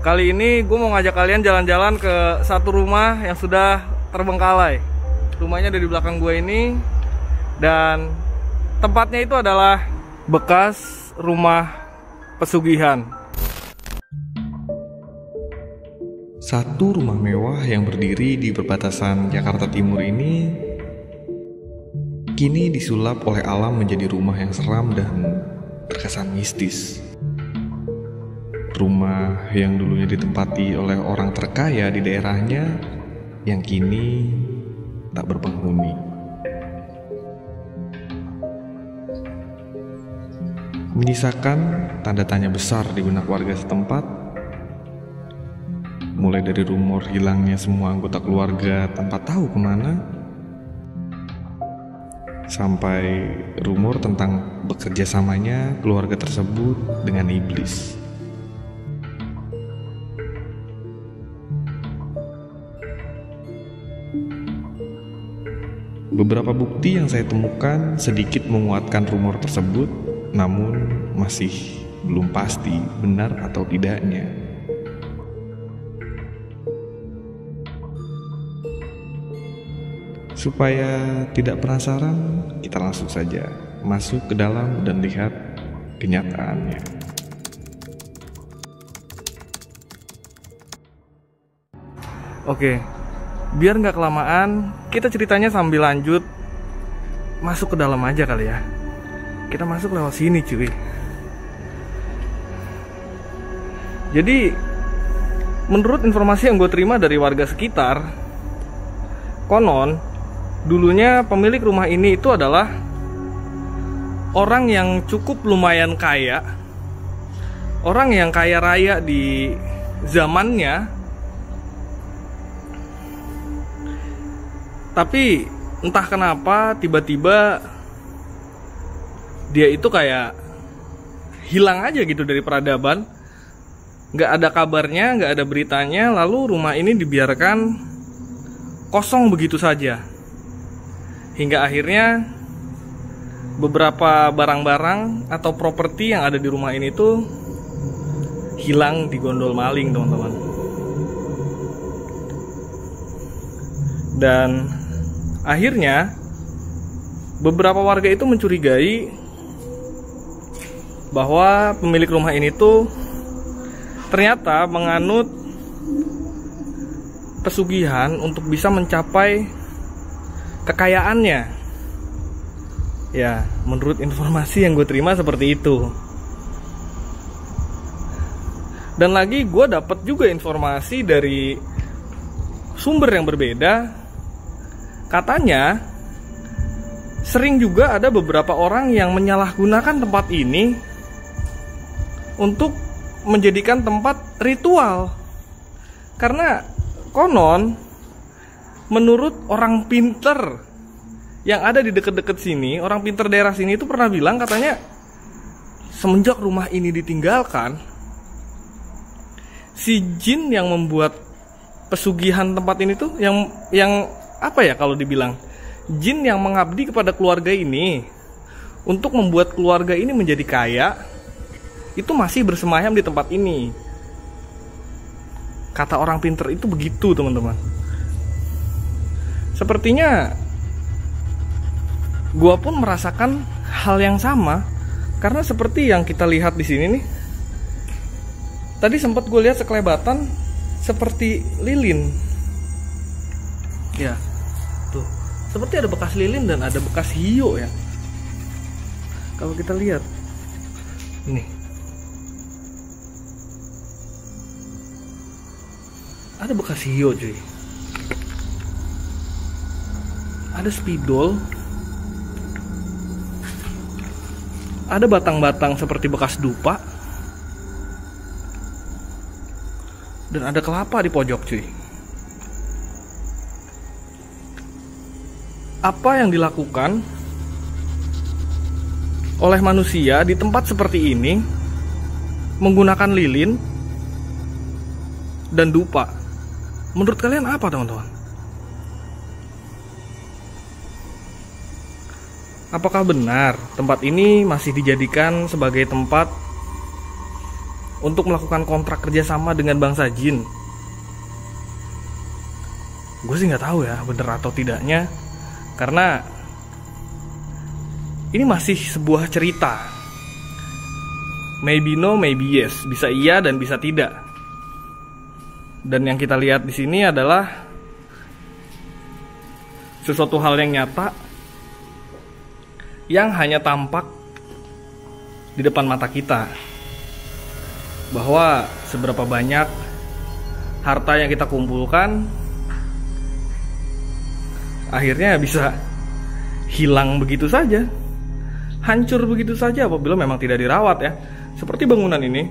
Kali ini gue mau ngajak kalian jalan-jalan ke satu rumah yang sudah terbengkalai. Rumahnya ada di belakang gue ini. Dan tempatnya itu adalah bekas rumah pesugihan. Satu rumah mewah yang berdiri di perbatasan Jakarta Timur ini kini disulap oleh alam menjadi rumah yang seram dan terkesan mistis. Rumah yang dulunya ditempati oleh orang terkaya di daerahnya yang kini tak berpenghuni. Menyisakan tanda tanya besar di benak warga setempat, mulai dari rumor hilangnya semua anggota keluarga tanpa tahu kemana, sampai rumor tentang bekerja samanya keluarga tersebut dengan iblis. Beberapa bukti yang saya temukan sedikit menguatkan rumor tersebut, namun masih belum pasti benar atau tidaknya. Supaya tidak penasaran, kita langsung saja masuk ke dalam dan lihat kenyataannya. Oke, biar nggak kelamaan, kita ceritanya sambil lanjut masuk ke dalam aja kali ya. Kita masuk lewat sini cuy. Jadi menurut informasi yang gue terima dari warga sekitar, konon dulunya pemilik rumah ini itu adalah orang yang cukup lumayan kaya, orang yang kaya raya di zamannya. Tapi entah kenapa tiba-tiba dia itu kayak hilang aja gitu dari peradaban. Gak ada kabarnya, gak ada beritanya. Lalu rumah ini dibiarkan kosong begitu saja. Hingga akhirnya beberapa barang-barang atau properti yang ada di rumah ini tuh hilang di gondol maling, teman-teman. Dan akhirnya beberapa warga itu mencurigai bahwa pemilik rumah ini tuh ternyata menganut pesugihan untuk bisa mencapai kekayaannya. Ya, menurut informasi yang gue terima seperti itu. Dan lagi gue dapat juga informasi dari sumber yang berbeda. Katanya sering juga ada beberapa orang yang menyalahgunakan tempat ini untuk menjadikan tempat ritual. Karena konon menurut orang pinter yang ada di deket-deket sini, orang pinter daerah sini itu pernah bilang katanya semenjak rumah ini ditinggalkan, si jin yang membuat pesugihan tempat ini tuh yang apa ya kalau dibilang, jin yang mengabdi kepada keluarga ini untuk membuat keluarga ini menjadi kaya, itu masih bersemayam di tempat ini. Kata orang pinter itu begitu, teman-teman. Sepertinya gua pun merasakan hal yang sama, karena seperti yang kita lihat di sini nih. Tadi sempat gue lihat sekelebatan seperti lilin. Ya, tuh. Seperti ada bekas lilin dan ada bekas hiyo ya. Kalau kita lihat. Nih. Ada bekas hiyo cuy. Ada spidol. Ada batang-batang seperti bekas dupa. Dan ada kelapa di pojok cuy. Apa yang dilakukan oleh manusia di tempat seperti ini menggunakan lilin dan dupa, menurut kalian apa, teman-teman? Apakah benar tempat ini masih dijadikan sebagai tempat untuk melakukan kontrak kerjasama dengan bangsa jin. Gue sih nggak tahu ya bener atau tidaknya, karena ini masih sebuah cerita. Maybe no, maybe yes, bisa iya dan bisa tidak. Dan yang kita lihat di sini adalah sesuatu hal yang nyata yang hanya tampak di depan mata kita, bahwa seberapa banyak harta yang kita kumpulkan akhirnya bisa hilang begitu saja, hancur begitu saja apabila memang tidak dirawat ya. Seperti bangunan ini,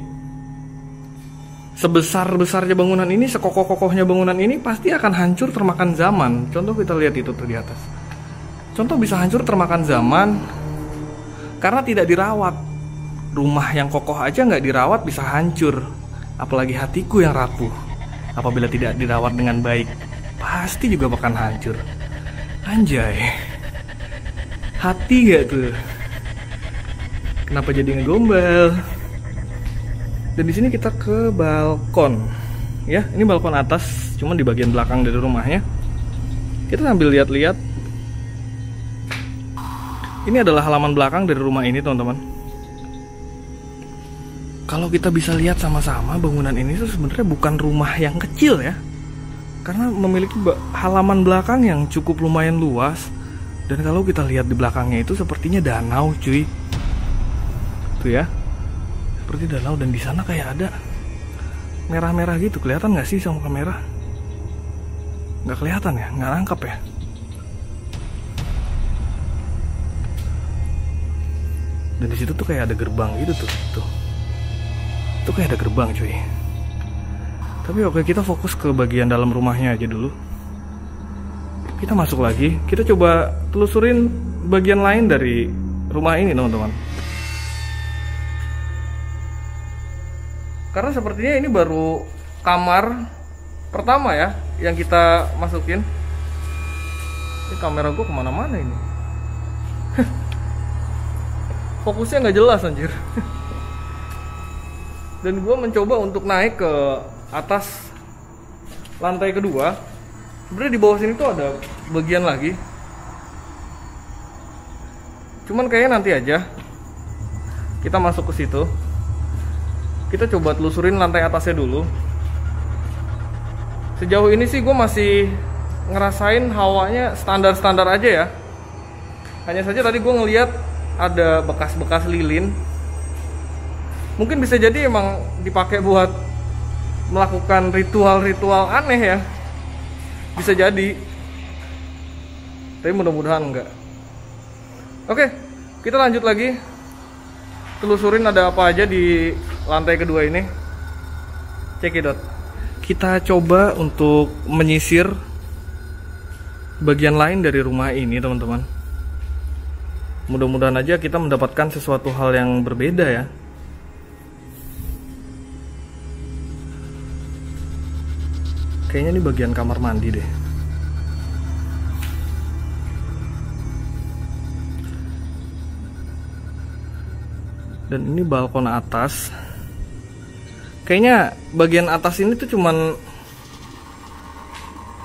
sebesar-besarnya bangunan ini, sekokoh-kokohnya bangunan ini pasti akan hancur termakan zaman. Contoh kita lihat itu tuh di atas. Contoh bisa hancur termakan zaman karena tidak dirawat. Rumah yang kokoh aja nggak dirawat bisa hancur, apalagi hatiku yang rapuh. Apabila tidak dirawat dengan baik, pasti juga bakal hancur. Anjay, hati gak tuh? Kenapa jadi ngegombal? Dan di sini kita ke balkon, ya. Ini balkon atas, cuman di bagian belakang dari rumahnya. Kita sambil lihat-lihat. Ini adalah halaman belakang dari rumah ini, teman-teman. Kalau kita bisa lihat sama-sama, bangunan ini tuh sebenarnya bukan rumah yang kecil ya, karena memiliki halaman belakang yang cukup lumayan luas. Dan kalau kita lihat di belakangnya itu sepertinya danau, cuy. Tuh ya, seperti danau, dan di sana kayak ada merah-merah gitu. Kelihatan nggak sih sama kamera? Nggak kelihatan ya, nggak nangkap ya. Dan di situ tuh kayak ada gerbang gitu tuh. Tuh kayak ada gerbang, cuy. Tapi oke, kita fokus ke bagian dalam rumahnya aja dulu. Kita masuk lagi, kita coba telusurin bagian lain dari rumah ini, teman-teman. Karena sepertinya ini baru kamar pertama ya yang kita masukin. Ini kamera gue kemana-mana ini. Fokusnya nggak jelas anjir. Dan gue mencoba untuk naik ke atas lantai kedua. Sebenarnya di bawah sini tuh ada bagian lagi. Cuman kayaknya nanti aja kita masuk ke situ. Kita coba telusurin lantai atasnya dulu. Sejauh ini sih gue masih ngerasain hawanya standar-standar aja ya. Hanya saja tadi gue ngeliat ada bekas-bekas lilin. Mungkin bisa jadi emang dipakai buat melakukan ritual-ritual aneh ya. Bisa jadi. Tapi mudah-mudahan enggak. Oke, kita lanjut lagi. Telusurin ada apa aja di lantai kedua ini. Cekidot. Kita coba untuk menyisir bagian lain dari rumah ini, teman-teman. Mudah-mudahan aja kita mendapatkan sesuatu hal yang berbeda ya. Kayaknya ini bagian kamar mandi deh. Dan ini balkon atas. Kayaknya bagian atas ini tuh cuman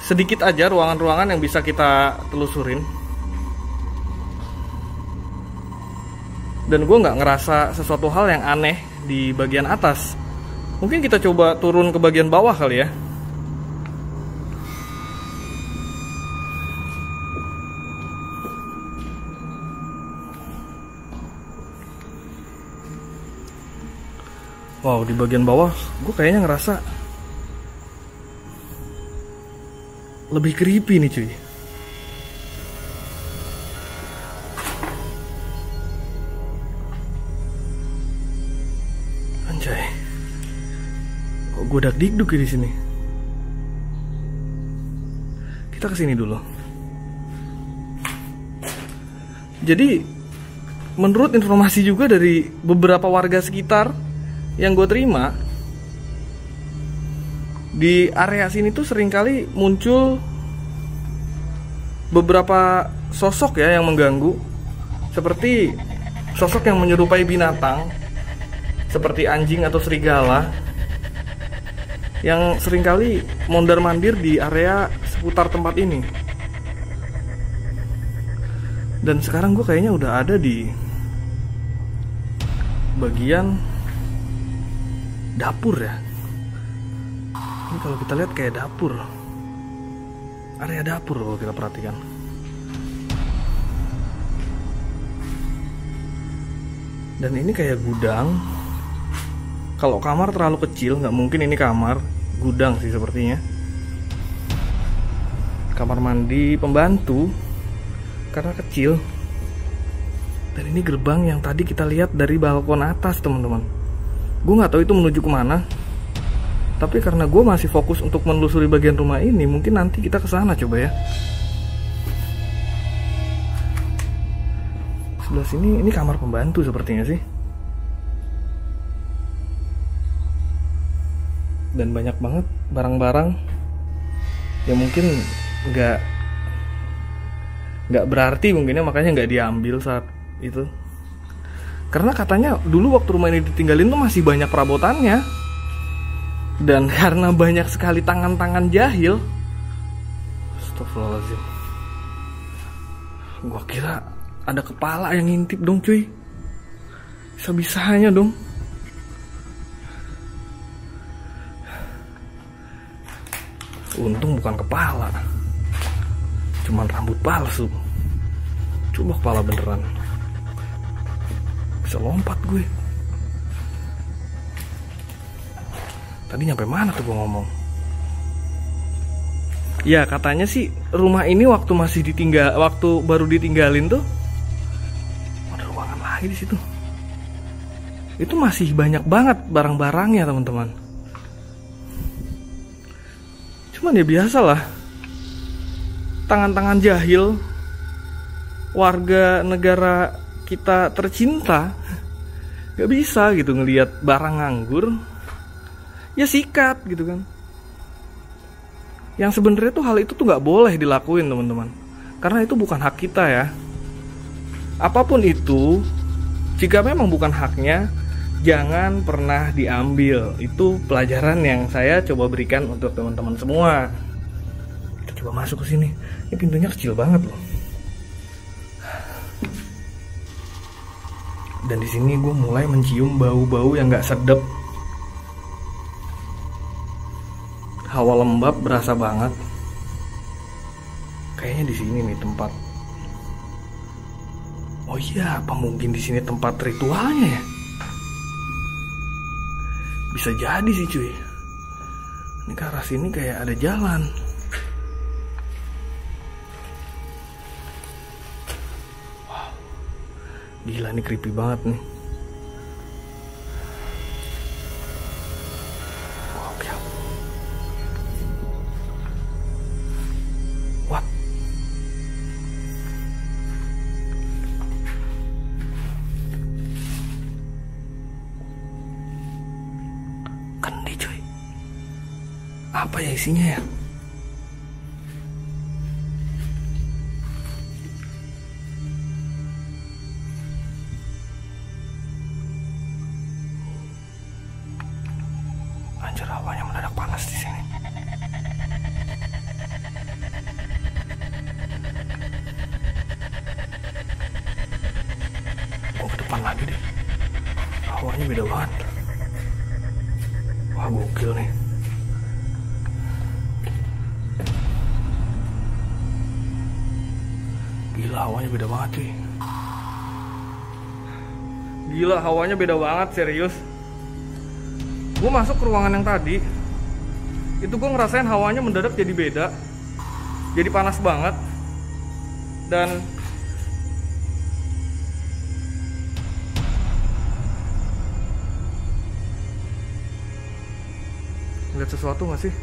sedikit aja ruangan-ruangan yang bisa kita telusurin. Dan gue nggak ngerasa sesuatu hal yang aneh di bagian atas. Mungkin kita coba turun ke bagian bawah kali ya. Wow, di bagian bawah gue kayaknya ngerasa lebih creepy nih, cuy. Anjay, kok gue dak-dikduk di sini. Kita kesini dulu. Jadi, menurut informasi juga dari beberapa warga sekitar yang gue terima, di area sini tuh seringkali muncul beberapa sosok ya yang mengganggu, seperti sosok yang menyerupai binatang seperti anjing atau serigala yang seringkali mondar-mandir di area seputar tempat ini. Dan sekarang gue kayaknya udah ada di bagian dapur ya. Ini kalau kita lihat kayak dapur, area dapur kalau kita perhatikan. Dan ini kayak gudang. Kalau kamar terlalu kecil, nggak mungkin ini kamar, gudang sih sepertinya. Kamar mandi pembantu karena kecil. Dan ini gerbang yang tadi kita lihat dari balkon atas, teman-teman. Gue nggak tahu itu menuju kemana. Tapi karena gue masih fokus untuk menelusuri bagian rumah ini, mungkin nanti kita ke sana coba ya. Sebelah sini ini kamar pembantu sepertinya sih. Dan banyak banget barang-barang yang mungkin nggak berarti mungkinnya, makanya nggak diambil saat itu. Karena katanya dulu waktu rumah ini ditinggalin tuh masih banyak perabotannya. Dan karena banyak sekali tangan-tangan jahil, astagfirullahaladzim, gua kira ada kepala yang ngintip dong cuy. Bisa-bisanya dong. Untung bukan kepala, cuman rambut palsu. Coba kepala beneran, bisa lompat gue. Tadi nyampe mana tuh gue ngomong? Ya katanya sih rumah ini waktu baru ditinggalin tuh ada ruangan lagi di situ. Itu masih banyak banget barang-barangnya teman-teman. Cuman ya biasalah, tangan-tangan jahil warga negara kita tercinta gak bisa gitu ngelihat barang nganggur, ya sikat gitu kan. Yang sebenarnya tuh hal itu tuh nggak boleh dilakuin teman-teman, karena itu bukan hak kita ya. Apapun itu, jika memang bukan haknya, jangan pernah diambil. Itu pelajaran yang saya coba berikan untuk teman-teman semua. Kita coba masuk ke sini. Ini pintunya kecil banget loh. Dan di sini gue mulai mencium bau-bau yang nggak sedap. Hawa lembab berasa banget. Kayaknya di sini nih tempat. Oh iya, apa mungkin di sini tempat ritualnya ya? Bisa jadi sih cuy. Ini ke arah sini kayak ada jalan. Wow. Gila, ini creepy banget nih. Apa ya isinya ya? Anjir, hawanya mendadak panas di sini. Gua ke depan lagi deh. Hawanya beda banget. Wah, gokil nih. Gila, hawanya beda banget cuy. Gila, hawanya beda banget, serius. Gue masuk ke ruangan yang tadi, itu gue ngerasain hawanya mendadak jadi beda. Jadi panas banget. Dan lihat sesuatu gak sih?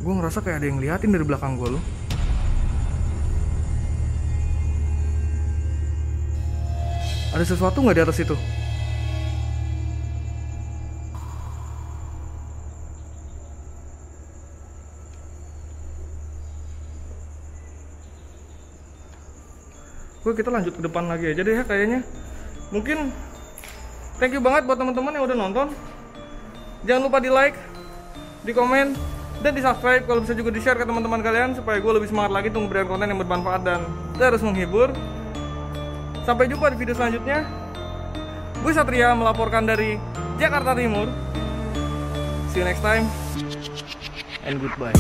Gue ngerasa kayak ada yang liatin dari belakang gue loh. Ada sesuatu gak di atas itu? Gue kita lanjut ke depan lagi aja deh ya kayaknya. Mungkin thank you banget buat teman-teman yang udah nonton. Jangan lupa di like, di komen, dan di subscribe. Kalau bisa juga di share ke teman-teman kalian supaya gue lebih semangat lagi untuk memberikan konten yang bermanfaat dan terus menghibur. Sampai jumpa di video selanjutnya. Gue Satria melaporkan dari Jakarta Timur. See you next time and goodbye.